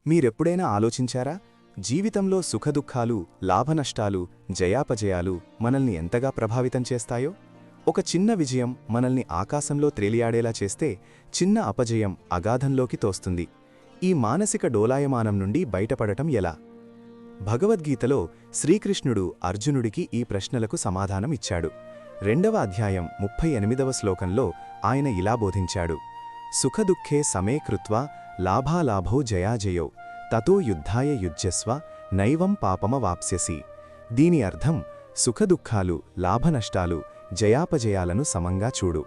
మీరెప్పుడైనా ఆలోచించారా? జీవితంలో సుఖదుఖాలు, లాభనష్టాలు, జయాపజయాలు మనల్ని ఎంతగా ప్రభావితం చేస్తాయో? ఒక చిన్న విజయం మనల్ని ఆకాశంలో త్రేలియాడేలా చేస్తే, చిన్న అపజయం అగాధంలోకి తోస్తుంది. ఈ మానసిక డోలాయమానం నుండి బయటపడటం ఎలా? భగవద్గీతలో శ్రీకృష్ణుడు అర్జునుడికి ఈ ప్రశ్నలకు సమాధానం ఇచ్చాడు. 2వ అధ్యాయం 38వ శ్లోకంలో ఆయన ఇలా బోధించాడు: సుఖదుఃఖే సమే కృత్వా లాభాలాభౌ జయాజయౌ తతో యుద్ధాయ యుజ్యస్వ నైవం పాపమవాప్స్యసి. దీని అర్థం, సుఖదుఖాలు, లాభనష్టాలు, జయాపజయాలను సమంగా చూడు,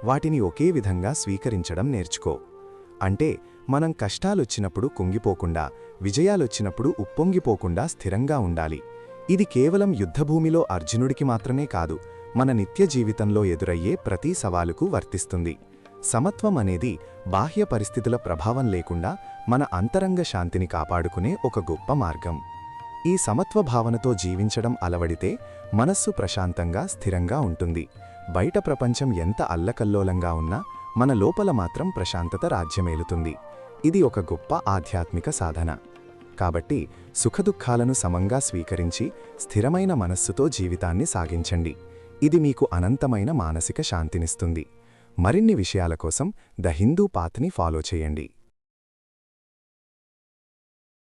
వాటిని ఒకే విధంగా స్వీకరించడం నేర్చుకో. అంటే మనం కష్టాలొచ్చినప్పుడు కుంగిపోకుండా, విజయాలొచ్చినప్పుడు ఉప్పొంగిపోకుండా స్థిరంగా ఉండాలి. ఇది కేవలం యుద్ధభూమిలో అర్జునుడికి మాత్రమే కాదు, మన నిత్య జీవితంలో ఎదురయ్యే ప్రతి సవాలుకు వర్తిస్తుంది. సమత్వం అనేది బాహ్య పరిస్థితుల ప్రభావం లేకుండా మన అంతరంగ శాంతిని కాపాడుకునే ఒక గొప్ప మార్గం. ఈ సమత్వ భావనతో జీవించడం అలవడితే మనస్సు ప్రశాంతంగా, స్థిరంగా ఉంటుంది. బయట ప్రపంచం ఎంత అల్లకల్లోలంగా ఉన్నా మన లోపల మాత్రం ప్రశాంతత రాజ్యమేలుతుంది. ఇది ఒక గొప్ప ఆధ్యాత్మిక సాధన. కాబట్టి సుఖదుఖాలను సమంగా స్వీకరించి స్థిరమైన మనస్సుతో జీవితాన్ని సాగించండి. ఇది మీకు అనంతమైన మానసిక శాంతినిస్తుంది. మరిన్ని విషయాల కోసం ద హిందూ పాత్ని ఫాలో చేయండి.